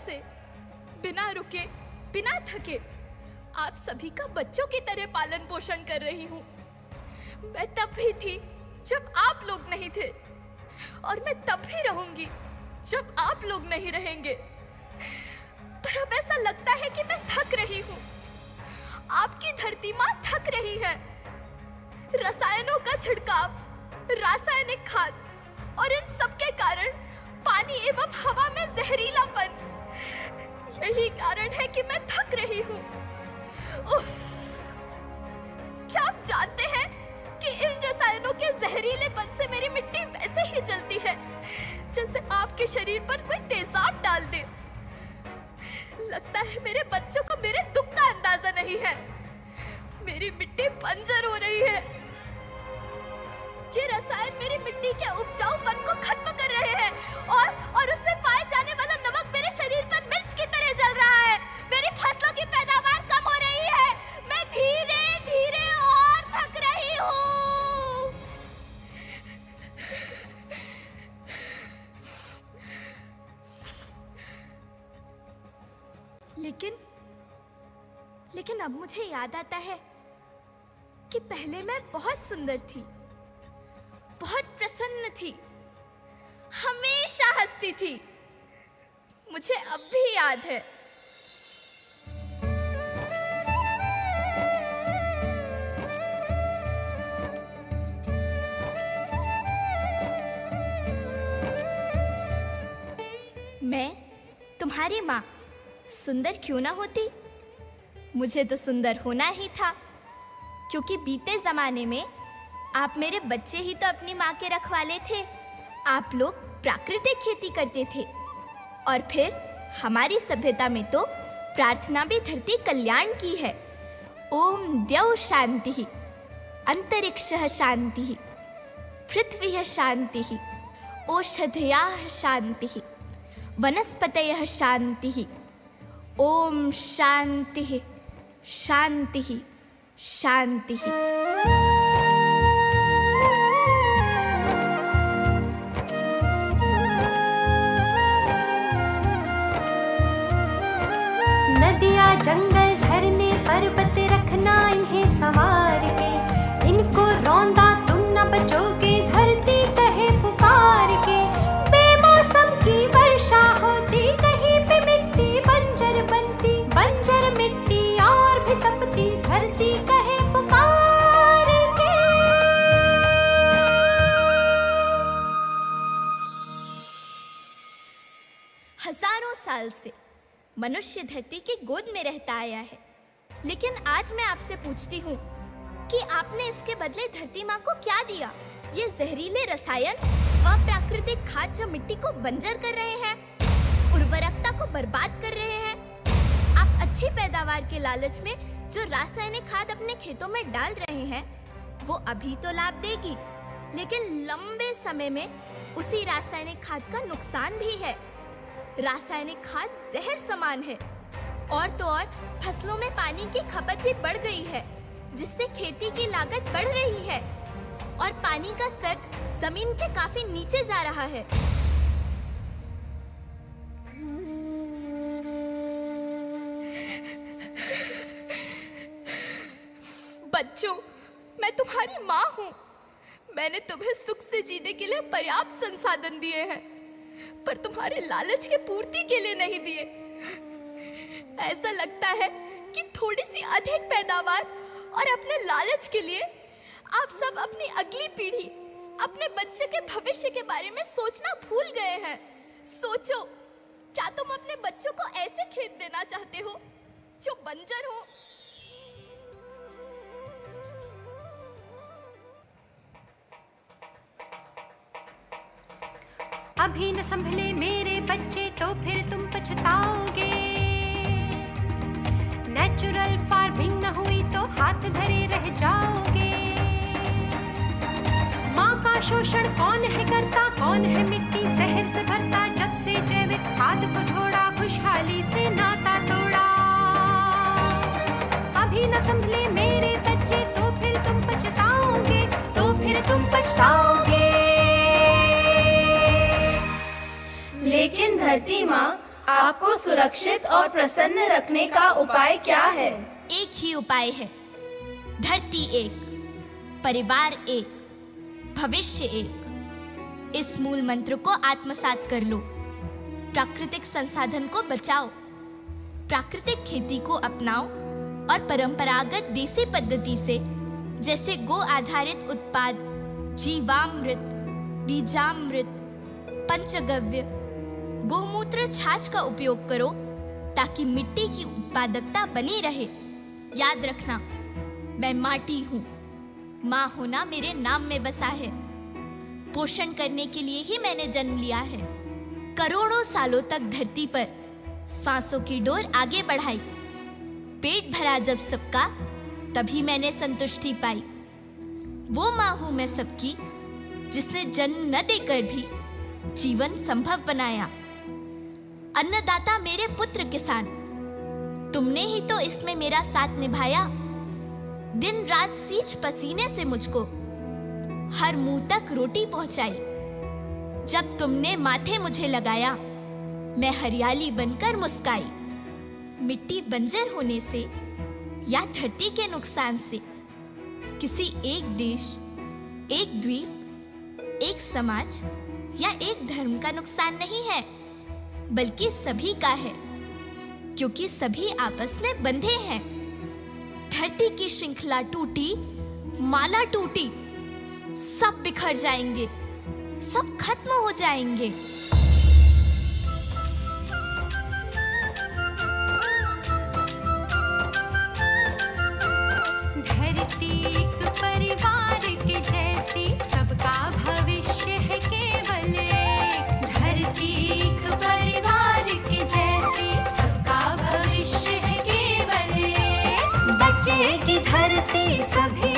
से बिना रुके, बिना थके आप सभी का बच्चों की तरह पालन पोषण कर रही हूँ। मैं तब भी थी जब आप लोग नहीं थे, और मैं तब भी रहूंगी जब आप लोग नहीं रहेंगे। पर अब ऐसा लगता है कि मैं थक रही हूँ। आपकी धरती माँ थक रही है। रसायनों का छिड़काव, रासायनिक खाद और इन सब के कारण पानी एवं हवा में जहरीलापन, यही कारण है कि मैं थक रही हूँ। उफ! क्या आप जानते हैं कि इन रसायनों के जहरीलेपन से मेरी मिट्टी वैसे ही जलती है जैसे आपके शरीर पर कोई तेजाब डाल दे। लगता है मेरे बच्चों को मेरे दुख का अंदाजा नहीं है। मेरी मिट्टी बंजर हो रही है। ये रसायन मेरी मिट्टी के उपजाऊपन को खत्म कर रहे हैं और उसमें पाए जाने वाला नमक मेरे शरीर पर मिर्च की तरह जल रहा है। मेरी फसलों की पैदावार कम हो रही है। मैं धीरे धीरे और थक रही हूँ। लेकिन अब मुझे याद आता है कि पहले मैं बहुत सुंदर थी, बहुत प्रसन्न थी, हमेशा हंसती थी। मुझे अब भी याद है। मैं तुम्हारी माँ सुंदर क्यों ना होती? मुझे तो सुंदर होना ही था, क्योंकि बीते जमाने में आप मेरे बच्चे ही तो अपनी माँ के रखवाले थे। आप लोग प्राकृतिक खेती करते थे, और फिर हमारी सभ्यता में तो प्रार्थना भी धरती कल्याण की है। ओम द्यौ शांति, अंतरिक्षः शांति, पृथ्वीः शांति, ओषधयः शांति, वनस्पतयः शांति। ओम शांति शांति शांति। नदियाँ, जंगल, झरने, पर्वत रखना इन्हें संवार के। इनको रौंदा तुम न बचोगे, धरती कहे पुकार के। बेमौसम की वर्षा होती, कहीं पे मिट्टी बंजर बनती। बंजर मिट्टी और भी तपती, धरती कहे पुकार के। हजारों साल से मनुष्य धरती की गोद में रहता आया है, लेकिन आज मैं आपसे पूछती हूँ कि आपने इसके बदले धरती माँ को क्या दिया? ये जहरीले रसायन, अप्राकृतिक खाद जो मिट्टी को बंजर कर रहे हैं, उर्वरकता को बर्बाद कर रहे हैं। आप अच्छी पैदावार के लालच में जो रासायनिक खाद अपने खेतों में डाल रहे हैं, वो अभी तो लाभ देगी, लेकिन लंबे समय में उसी रासायनिक खाद का नुकसान भी है। रासायनिक खाद जहर समान है, और तो और फसलों में पानी की खपत भी बढ़ गई है, जिससे खेती की लागत बढ़ रही है और पानी का स्तर जमीन के काफी नीचे जा रहा है। बच्चों, मैं तुम्हारी माँ हूँ। मैंने तुम्हें सुख से जीने के लिए पर्याप्त संसाधन दिए हैं, पर तुम्हारे लालच की पूर्ति के लिए नहीं दिए। ऐसा लगता है कि थोड़ी सी अधिक पैदावार और अपने लालच के लिए आप सब अपनी अगली पीढ़ी, अपने बच्चे के भविष्य के बारे में सोचना भूल गए हैं। सोचो, क्या तुम अपने बच्चों को ऐसे खेत देना चाहते हो जो बंजर हो? अभी न संभले मेरे बच्चे तो फिर तुम पछताओगे। नेचुरल फार्मिंग न हुई तो हाथ धरे रह जाओगे। माँ का शोषण कौन है करता, कौन है मिट्टी जहर से भरता। जब से जैविक खाद को छोड़ा, खुशहाली से नाता तोड़ा। अभी न संभले मेरे बच्चे तो फिर तुम पछताओगे, तो फिर तुम पछताओगे। लेकिन धरती माँ, आपको सुरक्षित और प्रसन्न रखने का उपाय क्या है? एक ही उपाय है, धरती एक, परिवार एक, भविष्य एक। इस मूल मंत्र को आत्मसात कर लो। प्राकृतिक संसाधन को बचाओ, प्राकृतिक खेती को अपनाओ और परंपरागत देसी पद्धति से जैसे गो आधारित उत्पाद, जीवामृत, बीजामृत, पंचगव्य, गोमूत्र, छाछ का उपयोग करो ताकि मिट्टी की उत्पादकता बनी रहे। याद रखना, मैं माटी हूँ। माँ होना मेरे नाम में बसा है। पोषण करने के लिए ही मैंने जन्म लिया है। करोड़ों सालों तक धरती पर सांसों की डोर आगे बढ़ाई। पेट भरा जब सबका, तभी मैंने संतुष्टि पाई। वो माँ हूँ मैं सबकी, जिसने जन्म न देकर भी जीवन संभव बनाया। अन्नदाता मेरे पुत्र किसान, तुमने ही तो इसमें मेरा साथ निभाया। दिन रात सींच पसीने से मुझको हर मुंह तक रोटी पहुंचाई। जब तुमने माथे मुझे लगाया, मैं हरियाली बनकर मुस्काई। मिट्टी बंजर होने से या धरती के नुकसान से किसी एक देश, एक द्वीप, एक समाज या एक धर्म का नुकसान नहीं है, बल्कि सभी का है, क्योंकि सभी आपस में बंधे हैं। धरती की श्रृंखला टूटी, माला टूटी, सब बिखर जाएंगे, सब खत्म हो जाएंगे। धरती एक परिवार के जैसी, सबका भविष्य है केवल एक। धरती एक परिवार के जैसी, सबका भविष्य है केवल एक। बचेगी धरती सभी